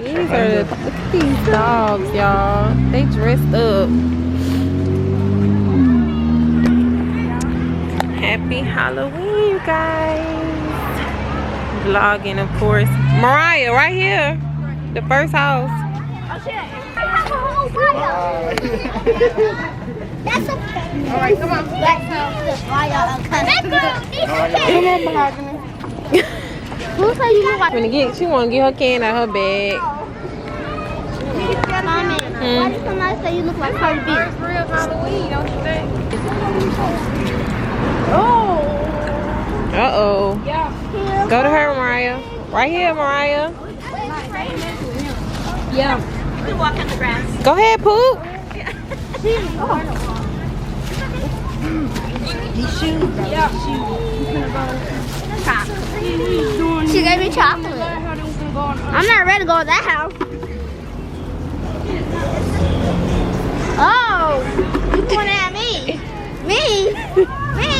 Look at these dogs, y'all. They dressed up. Happy Halloween, you guys. Vlogging, of course. Mariah, right here. The first house. Oh shit. That's okay. Alright, come on. Let's go. Who said you look like She wanna get her can out her bag. Mommy, why did somebody say you look like Cardi B? It's real Halloween, don't you think? Oh. Uh-oh. Yeah. Go to her, Mariah. Right here, Mariah. Yeah. You can walk in the grass. Go ahead, Poop. These shoes. Yeah. She gave me chocolate. I'm not ready to go to that house. Oh, you pointing at me? Me? Me?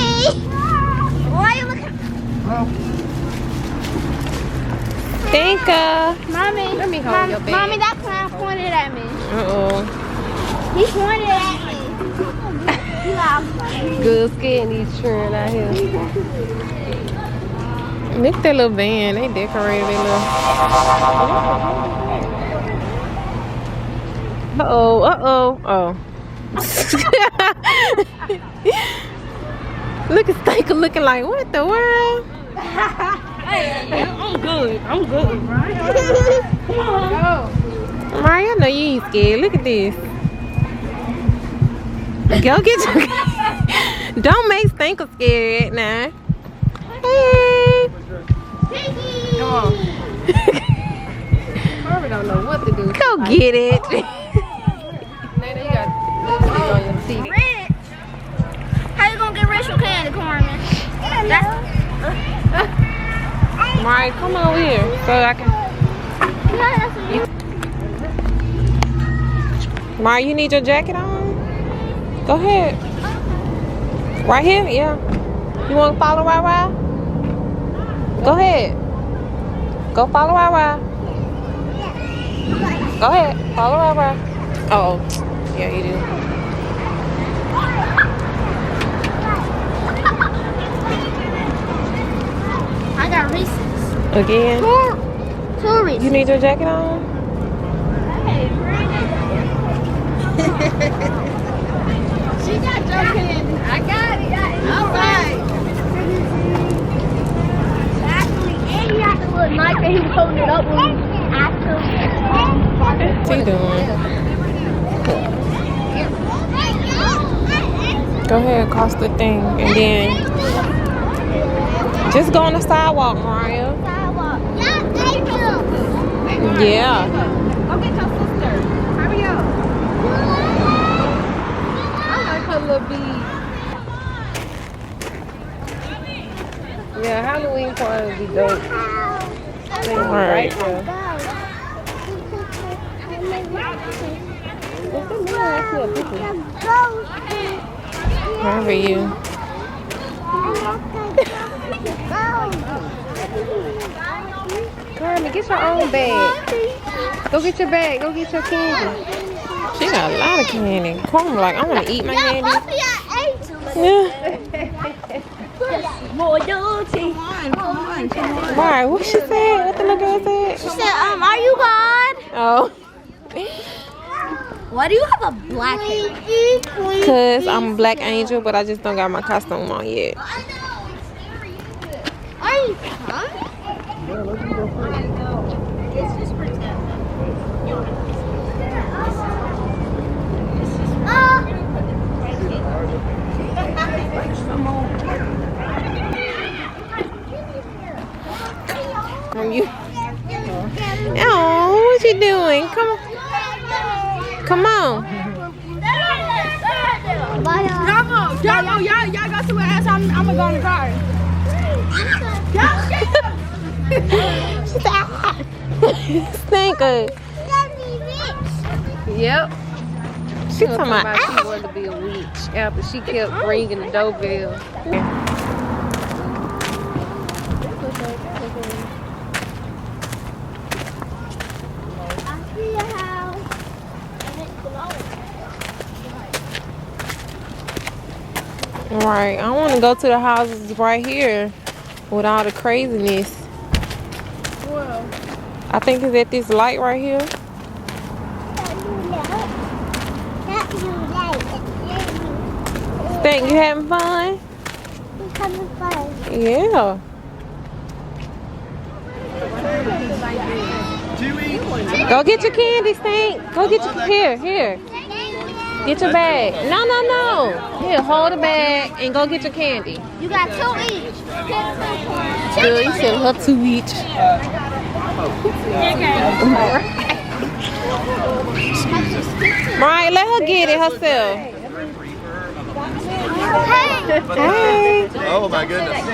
Why are you looking? Tinka. Mommy, Let me hold your bag. Mommy, that clown pointed at me. Uh-oh. He pointed at me. You laughed. Good skin, these children out here. Look at that little van. They decorated it little. Uh-oh, uh-oh. Oh. Look at Stinker looking like, what the world? Hey, I'm good. I'm good, right? Come on. Mariah, I know you ain't scared. Look at this. Go get your... Don't make Stinker scared now. Hey. Come on. Harvey don't know what to do. Go get it. Nana, you got on your seat. Rich. How you gonna get rich with candy corn? Mariah, come over here so I can... Mariah, you need your jacket on? Go ahead. Right here? Yeah. You want to follow Rara? Go ahead. Go follow Rara. Go ahead. Follow Rara. Oh, yeah, you do. I got Reese's. Again? Two Reese's. You need your jacket on? She got your candy. I got it. All right. Actually, and he had the little knife and he was holding it up when he What's he doing? Go ahead, cross the thing, and then just go on the sidewalk, Mariah. Yeah, thank you. Yeah. Go get your sister. Hurry up. I like her little bead. Yeah, Halloween party would be dope. Alright. Where are you? Carmen, get your own bag. Go get your bag. Go get your candy. She got a lot of candy. Carmen like, I want to eat my candy. Yeah. Loyalty. Why? What she said? What the little girl said? She said, are you God? Oh. Why do you have a black hair? Because I'm a black angel, but I just don't got my costume on yet. Are you huh? It's just pretend. From you. Oh, what you doing? Come on. Come on. Y'all go to her ass. I'm gonna go in the car. She said, ah. Stinker. Yep. She talking about, She wanted to be a witch after she kept ringing the doorbell. Right. I want to go to the houses right here with all the craziness. Well, I think it's at this light right here. Think you having fun? Yeah. Go get your candy, Stink. Go get your here. Get your bag. No. Here, hold the bag and go get your candy. You got 2 each. Good, you said her 2 each. Mariah, let her get it herself. Hey. Oh my goodness.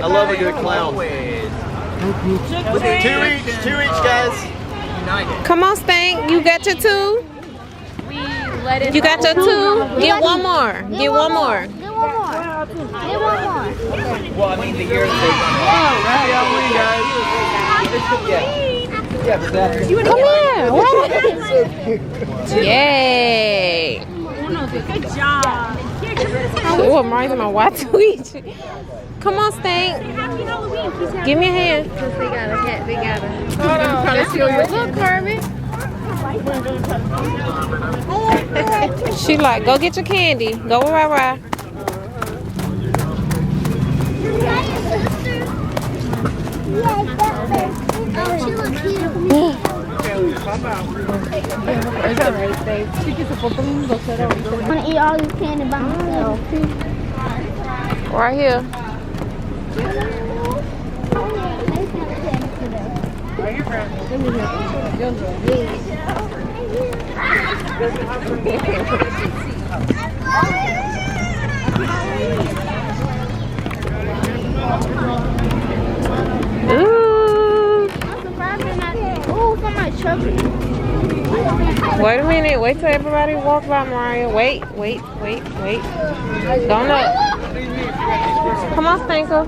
I love a good clown. 2 each, guys. Come on, Stink. You got your 2? You got your 2? Get one more. Get one more. Well, I mean the year happy Halloween, guys. Come here. Yay. good job. Oh, I'm right in my Y2 Come on, Stink. Give me a hand. They got a hat. They got a. Hold on. Trying to steal your look, Carmen. She like, go get your candy. Go with Rara. She looks cute. It's alright, babe. I want to eat all this candy by myself. Right here. Ooh. Oh, somebody choking. Wait a minute. Wait till everybody walk by, Mariah. Wait. Don't up. Come on, Stinker.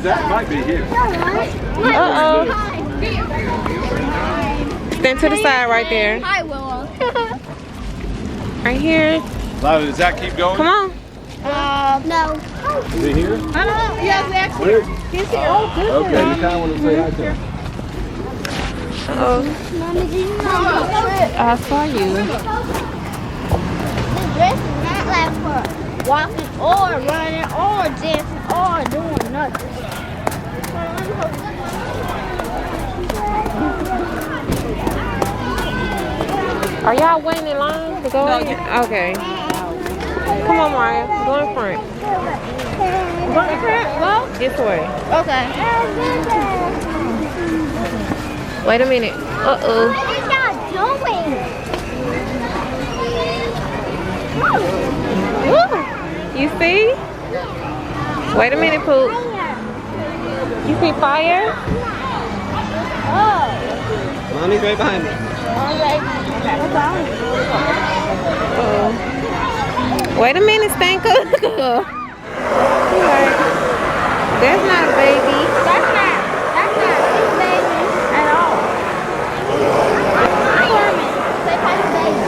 That might be here. Uh-oh. Stand to the side right there. Hi, Willow. Right here. Lila, does that keep going? Come on. No. Is it here? Yeah, we actually. He's here. Okay, you kind of want to say hi to him. Uh-oh. Mommy, did you know I saw you. this dress is not like for walking or running or dancing or doing nothing. Are y'all waiting in line to go in? Okay. Come on, Mariah. Go in front. Go in front? Go? This way. Okay. Wait a minute. Uh-oh. What are y'all doing? You see? Wait a minute, Poop. You see fire? Oh. Mommy's right behind me. Uh-oh. Wait a minute, Stinker. That's not a baby. That's not his baby at all. Say hi to baby.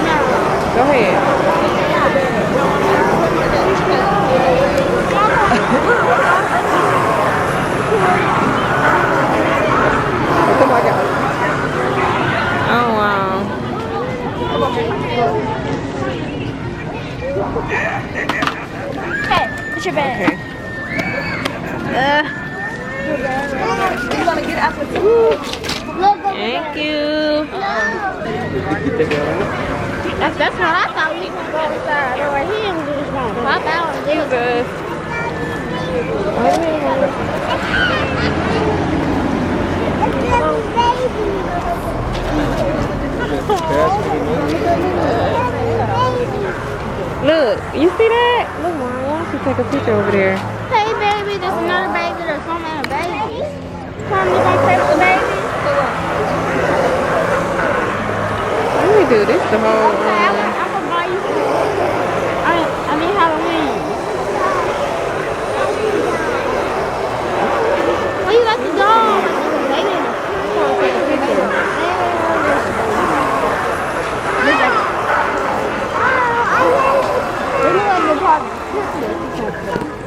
No. Go ahead. Oh my God. Oh, wow. Okay, put your bag. Okay. You want to get out the Look, Thank you. that's what I thought we was going to go inside. Right here, we was going to pop out and do Jesus. Look, you see that? Look, Mom, why don't you take a picture over there? Hey, baby, there's another baby. There's so many babies. Come, you gonna play with the baby? Let me do this the whole Okay, I'm gonna buy you some. I mean Halloween. Where you got the dog? Yes, yes, yes.